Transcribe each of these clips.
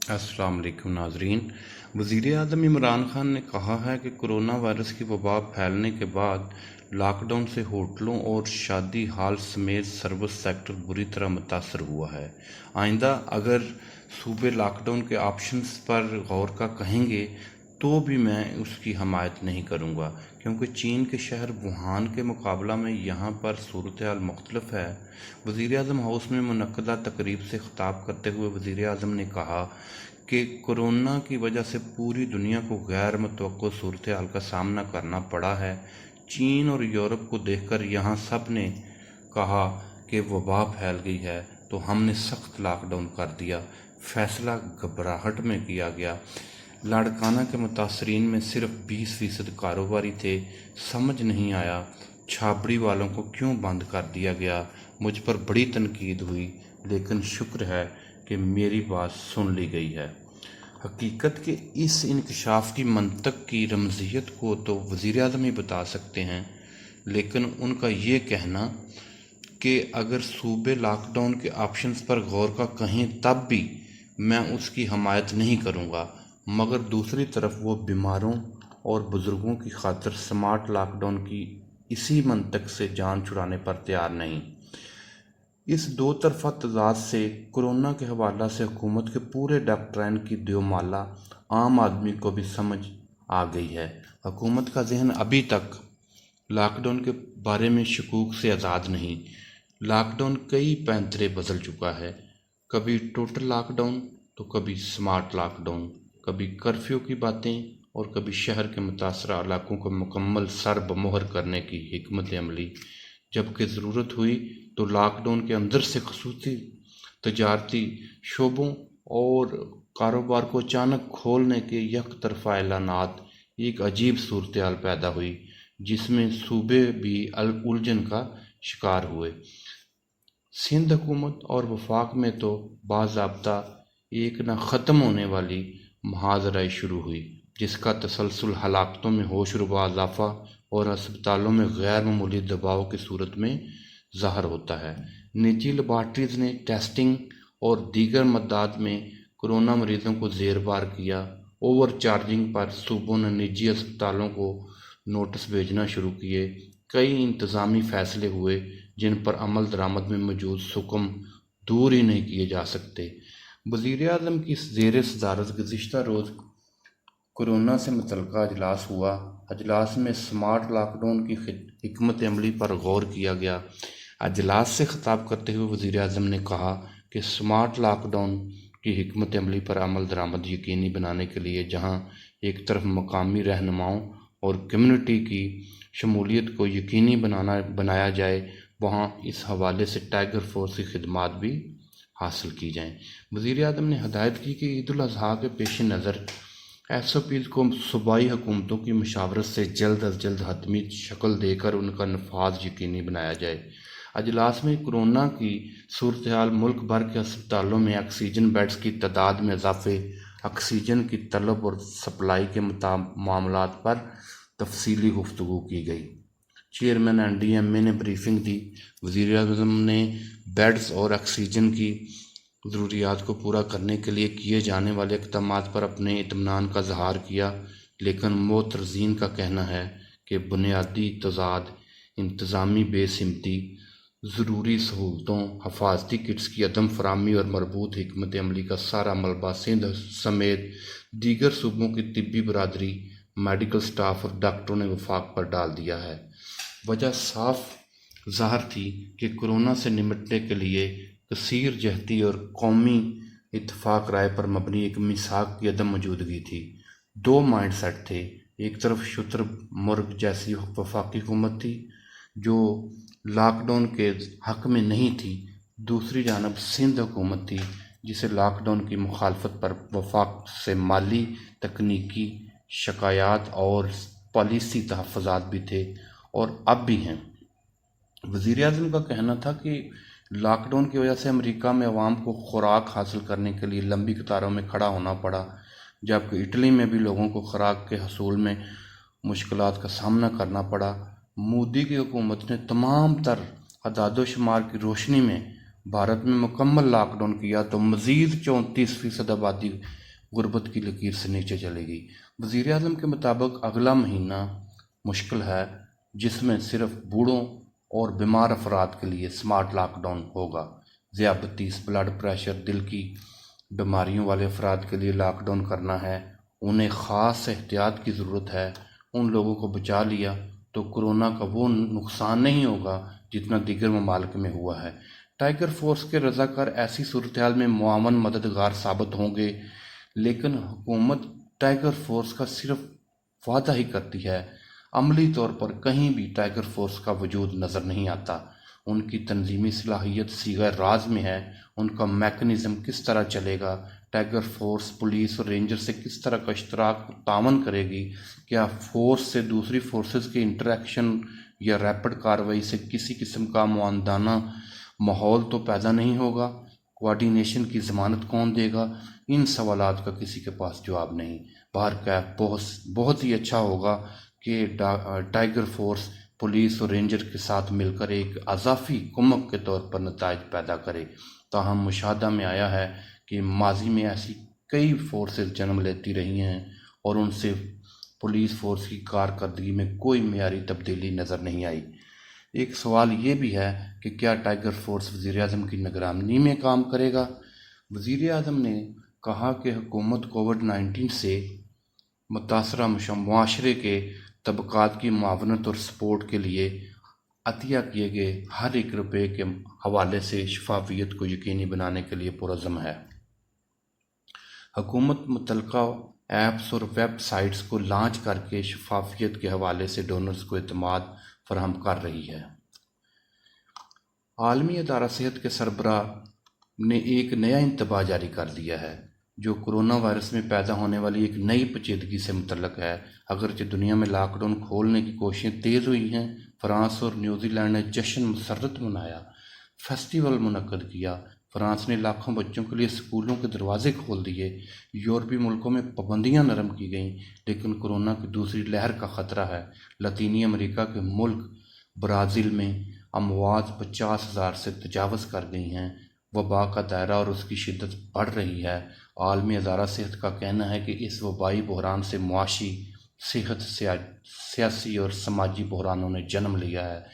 السلام علیکم ناظرین۔ وزیر اعظم عمران خان نے کہا ہے کہ کرونا وائرس کی وبا پھیلنے کے بعد لاک ڈاؤن سے ہوٹلوں اور شادی ہال سمیت سروس سیکٹر بری طرح متاثر ہوا ہے۔ آئندہ اگر صوبے لاک ڈاؤن کے آپشنز پر غور کا کہیں گے تو بھی میں اس کی حمایت نہیں کروں گا، کیونکہ چین کے شہر ووہان کے مقابلہ میں یہاں پر صورتحال مختلف ہے۔ وزیر اعظم ہاؤس میں منعقدہ تقریب سے خطاب کرتے ہوئے وزیر اعظم نے کہا کہ کورونا کی وجہ سے پوری دنیا کو غیر متوقع صورتحال کا سامنا کرنا پڑا ہے۔ چین اور یورپ کو دیکھ کر یہاں سب نے کہا کہ وبا پھیل گئی ہے تو ہم نے سخت لاک ڈاؤن کر دیا۔ فیصلہ گھبراہٹ میں کیا گیا۔ لاڑکانہ کے متاثرین میں صرف 20% کاروباری تھے۔ سمجھ نہیں آیا چھابڑی والوں کو کیوں بند کر دیا گیا۔ مجھ پر بڑی تنقید ہوئی، لیکن شکر ہے کہ میری بات سن لی گئی ہے۔ حقیقت کے اس انکشاف کی منطق کی رمزیت کو تو وزیر اعظم ہی بتا سکتے ہیں، لیکن ان کا یہ کہنا کہ اگر صوبے لاک ڈاؤن کے آپشنز پر غور کا کہیں تب بھی میں اس کی حمایت نہیں کروں گا، مگر دوسری طرف وہ بیماروں اور بزرگوں کی خاطر سمارٹ لاک ڈاؤن کی اسی منطق سے جان چھڑانے پر تیار نہیں۔ اس دو طرفہ تضاد سے کورونا کے حوالہ سے حکومت کے پورے ڈاکٹرائن کی دیومالا عام آدمی کو بھی سمجھ آ گئی ہے۔ حکومت کا ذہن ابھی تک لاک ڈاؤن کے بارے میں شکوک سے آزاد نہیں۔ لاک ڈاؤن کئی پینترے بدل چکا ہے، کبھی ٹوٹل لاک ڈاؤن تو کبھی سمارٹ لاک ڈاؤن، کبھی کرفیو کی باتیں اور کبھی شہر کے متاثرہ علاقوں کو مکمل سر بمہر کرنے کی حکمت عملی۔ جبکہ ضرورت ہوئی تو لاک ڈاؤن کے اندر سے خصوصی تجارتی شعبوں اور کاروبار کو اچانک کھولنے کے یک طرفہ اعلانات۔ ایک عجیب صورتحال پیدا ہوئی جس میں صوبے بھی الجھن کا شکار ہوئے۔ سندھ حکومت اور وفاق میں تو باضابطہ ایک نہ ختم ہونے والی محاذرائی شروع ہوئی، جس کا تسلسل ہلاکتوں میں ہوش ربا اضافہ اور ہسپتالوں میں غیر معمولی دباؤ کی صورت میں ظاہر ہوتا ہے۔ نجی لیبارٹریز نے ٹیسٹنگ اور دیگر مدات میں کورونا مریضوں کو زیر بار کیا۔ اوور چارجنگ پر صوبوں نے نجی ہسپتالوں کو نوٹس بھیجنا شروع کیے۔ کئی انتظامی فیصلے ہوئے جن پر عمل درآمد میں موجود سکم دور ہی نہیں کیے جا سکتے۔ وزیر اعظم کی زیر صدارت گزشتہ روز کورونا سے متعلقہ اجلاس ہوا۔ اجلاس میں سمارٹ لاک ڈاؤن کی حکمت عملی پر غور کیا گیا۔ اجلاس سے خطاب کرتے ہوئے وزیر اعظم نے کہا کہ سمارٹ لاک ڈاؤن کی حکمت عملی پر عمل درآمد یقینی بنانے کے لیے جہاں ایک طرف مقامی رہنماؤں اور کمیونٹی کی شمولیت کو یقینی بنایا جائے، وہاں اس حوالے سے ٹائیگر فورس کی خدمات بھی حاصل کی جائیں۔ وزیر اعظم نے ہدایت کی کہ عید الاضحیٰ کے پیش نظر ایس او پیز کو صوبائی حکومتوں کی مشاورت سے جلد از جلد حتمی شکل دے کر ان کا نفاذ یقینی بنایا جائے۔ اجلاس میں کورونا کی صورتحال، ملک بھر کے ہسپتالوں میں آکسیجن بیڈز کی تعداد میں اضافے، آکسیجن کی طلب اور سپلائی کے معاملات پر تفصیلی گفتگو کی گئی۔ چیئرمین این ڈی ایم اے نے بریفنگ دی۔ وزیر اعظم نے بیڈز اور آکسیجن کی ضروریات کو پورا کرنے کے لیے کیے جانے والے اقدامات پر اپنے اطمینان کا اظہار کیا، لیکن معترضین کا کہنا ہے کہ بنیادی تضاد، انتظامی بے سمتی، ضروری سہولتوں، حفاظتی کٹس کی عدم فراہمی اور مربوط حکمت عملی کا سارا ملبہ سندھ سمیت دیگر صوبوں کی طبی برادری، میڈیکل سٹاف اور ڈاکٹروں نے وفاق پر ڈال دیا ہے۔ وجہ صاف ظاہر تھی کہ کورونا سے نمٹنے کے لیے کثیر جہتی اور قومی اتفاق رائے پر مبنی ایک میثاق کی عدم موجودگی تھی۔ دو مائنڈ سیٹ تھے، ایک طرف شتر مرغ جیسی وفاقی حکومت تھی جو لاک ڈاؤن کے حق میں نہیں تھی، دوسری جانب سندھ حکومت تھی جسے لاک ڈاؤن کی مخالفت پر وفاق سے مالی، تکنیکی شکایات اور پالیسی تحفظات بھی تھے اور اب بھی ہیں۔ وزیر اعظم کا کہنا تھا کہ لاک ڈاؤن کی وجہ سے امریکہ میں عوام کو خوراک حاصل کرنے کے لیے لمبی قطاروں میں کھڑا ہونا پڑا، جبکہ اٹلی میں بھی لوگوں کو خوراک کے حصول میں مشکلات کا سامنا کرنا پڑا۔ مودی کی حکومت نے تمام تر اعداد و شمار کی روشنی میں भारत में मुकम्मल लॉकडाउन किया तो मज़ीद 34% आबादी गुर्बत की लकीर से नीचे चलेगी। वज़ीर आज़म के मुताबिक अगला महीना मुश्किल है, जिसमें सिर्फ बूढ़ों और बीमार अफराद के लिए स्मार्ट लॉकडाउन होगा। ज़ियाबतीस, ब्लड प्रेशर, दिल की बीमारियों वाले अफराद के लिए लॉकडाउन करना है। उन्हें ख़ास एहतियात की ज़रूरत है। उन लोगों को बचा लिया तो कोरोना का वो नुकसान नहीं होगा जितना दीगर ममालिक में हुआ है। टाइगर फोर्स के रज़ाकार ऐसी सूरत हाल में मुआवन मददगार साबित होंगे, लेकिन हुकूमत टाइगर फोर्स का सिर्फ वादा ही करती है। अमली तौर पर कहीं भी टाइगर फोर्स का वजूद नज़र नहीं आता। उनकी तंजीमी सलाहियत सीगा राज में है। उनका मैकेनिज़्म किस तरह चलेगा, टाइगर फोर्स पुलिस और रेंजर से किस तरह का इश्तराक तावन करेगी, क्या फोर्स से दूसरी फोर्सेस के इंटरेक्शन या रैपिड कार्रवाई से किसी किस्म का मुआंदाना माहौल तो पैदा नहीं होगा, कोऑर्डिनेशन की ज़मानत कौन देगा, इन सवालात का किसी के पास जवाब नहीं। बहरकैफ बहुत ही अच्छा होगा कि टाइगर फोर्स पुलिस और रेंजर के साथ मिलकर एक अज़ाफ़ी कुमक के तौर पर नताइज पैदा करे। ताहम मुशाहदा में आया है कि माजी में ऐसी कई फोर्सेस जन्म लेती रही हैं और उनसे पुलिस फोर्स की कारकर्दगी में कोई मेयारी तब्दीली नज़र नहीं आई। एक सवाल ये भी है कि क्या टाइगर फोर्स वज़ीर आज़म की निगरानी में काम करेगा। वज़ीर आज़म ने कहा कि हुकूमत कोविड-19 से मुतासरा मुआशरे के तबकात की मुआवनत और सपोर्ट के लिए अतिया किए गए हर एक रुपये के हवाले से शफाफियत को यकीनी बनाने के लिए पुरज़म है। हुकूमत मुतल्लिका ऐप्स और वेब साइट्स को लॉन्च करके शफाफियत के हवाले से डोनर्स को एतमाद फराहम कर रही है। आलमी अदारा सेहत के सरबराह ने एक नया इंतबाह जारी कर दिया है, जो कोरोना वायरस में पैदा होने वाली एक नई पेचीदगी से मुतल्लक है। अगरचे दुनिया में लॉकडाउन खोलने की कोशिशें तेज़ हुई हैं, फ्रांस और न्यूजीलैंड ने जश्न मुसर्रत मनाया, फेस्टिवल मुनक्कद किया। फ्रांस ने लाखों बच्चों के लिए स्कूलों के दरवाजे खोल दिए। यूरोपीय मुल्कों में पाबंदियां नरम की गईं, लेकिन कोरोना की दूसरी लहर का ख़तरा है। लतीनी अमेरिका के मुल्क ब्राज़ील में अमवात 50,000 से तजावज़ कर गई हैं। वबा का दायरा और उसकी शिद्दत बढ़ रही है। आलमी अदारा सेहत का कहना है कि इस वबाई बहरान से मुआशी, सेहत, सियासी और समाजी बहरानों ने जन्म लिया है,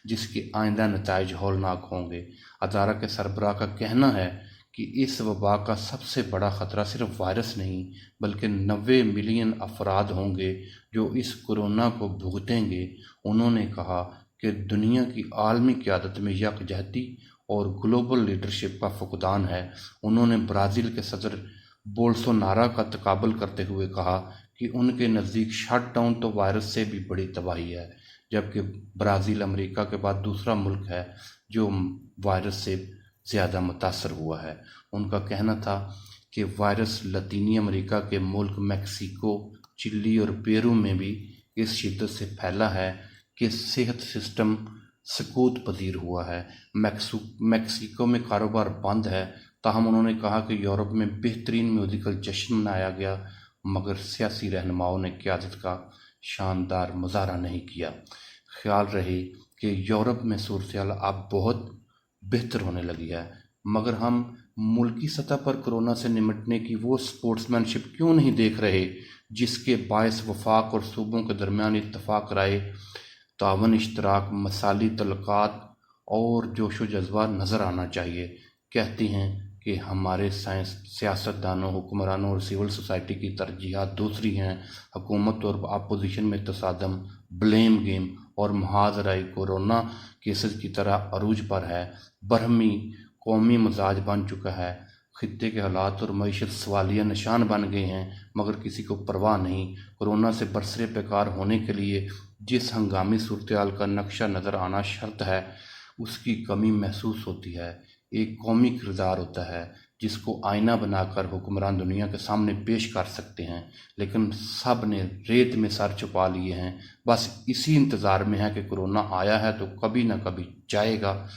जिसके आइंदा नताइज हौलनाक होंगे। अदारा के सरबराह का कहना है कि इस वबा का सबसे बड़ा ख़तरा सिर्फ वायरस नहीं, बल्कि 90 मिलियन अफराद होंगे जो इस कोरोना को भुगतेंगे। उन्होंने कहा कि दुनिया की आलमी क़यादत में यकजहती और ग्लोबल लीडरशिप का फुकदान है। उन्होंने ब्राज़ील के सदर बोल्सोनारो का तकाबल करते हुए कहा कि उनके नज़दीक शटडाउन तो वायरस से भी बड़ी तबाही है, जबकि ब्राज़ील अमेरिका के बाद दूसरा मुल्क है जो वायरस से ज़्यादा मुतासर हुआ है। उनका कहना था कि वायरस लतीनी अमेरिका के मुल्क मेक्सिको, चिली और पेरू में भी इस शिद्दत से फैला है कि सेहत सिस्टम सकूत पजीर हुआ है। मेक्सिको में कारोबार बंद है। ताहम उन्होंने कहा कि यूरोप में बेहतरीन म्यूजिकल जश्न मनाया गया, मगर सियासी रहनुमाओं ने क़यादत का शानदार मुजाहरा नहीं किया। ख्याल रहे कि यूरोप में सूरत-ए-हाल अब बहुत बेहतर होने लगी है, मगर हम मुल्की सतह पर कोरोना से निमटने की वो स्पोर्ट्समैनशिप क्यों नहीं देख रहे जिसके बायस वफाक और सूबों के दरमियान इत्तफाक राय, तावन, इश्तराक, मसाली तल्लुकात और जोश व जज्बा नज़र आना चाहिए। कहती हैं कि हमारे सियासतदानों, हुक्मरानों और सिविल सोसाइटी की तरजीहात दूसरी हैं। हुकूमत और अपोजिशन में तसादम, ब्लेम गेम और मुहाज़राई कोरोना केसेस की तरह अरूज पर है। बरहमी कौमी मजाज बन चुका है। खित्ते के हालात और मईशत सवालिया निशान बन गए हैं, मगर किसी को परवाह नहीं। कोरोना से बरसरे बेकार होने के लिए जिस हंगामी सूरत-ए-हाल का नक्शा नज़र आना शर्त है, उसकी कमी महसूस होती है। एक कौमी किरदार होता है जिसको आईना बनाकर हुक्मरान दुनिया के सामने पेश कर सकते हैं, लेकिन सब ने रेत में सर छुपा लिए हैं। बस इसी इंतज़ार में है कि कोरोना आया है तो कभी ना कभी जाएगा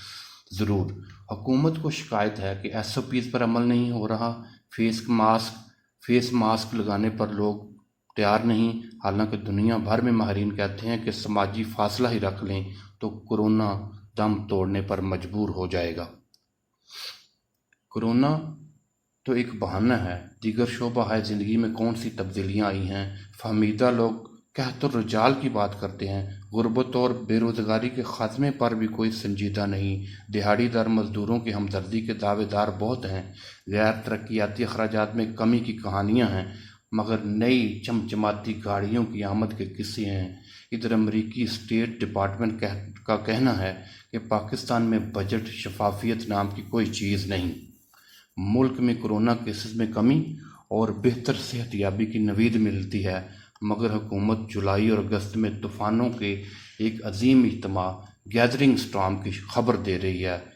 ज़रूर। हुकूमत को शिकायत है कि SOPs पर अमल नहीं हो रहा। फेस मास्क लगाने पर लोग तैयार नहीं, हालांकि दुनिया भर में माहिरीन कहते हैं कि समाजी फासला ही रख लें तो कोरोना दम तोड़ने पर मजबूर हो जाएगा। कोरोना तो एक बहाना है, दीगर शोबा है ज़िंदगी में कौन सी तब्दीलियाँ आई हैं। फहमीदा लोग कहतुर रजाल की बात करते हैं, गुर्बत और बेरोज़गारी के ख़ात्मे पर भी कोई संजीदा नहीं। दिहाड़ीदार मज़दूरों की हमदर्दी के दावेदार बहुत हैं, गैर तरक्याती अखराजात में कमी की कहानियाँ हैं, मगर नई चमचमाती गाड़ियों की आमद के किस्से हैं। इधर अमरीकी स्टेट डिपार्टमेंट का कहना है कि पाकिस्तान में बजट शफाफियत नाम की कोई चीज़ नहीं। मुल्क में कोरोना केसेस में कमी और बेहतर सेहतयाबी की नवीद मिलती है, मगर हुकूमत जुलाई और अगस्त में तूफ़ानों के एक अजीम इज्तिमा गैदरिंग स्टॉर्म की खबर दे रही है।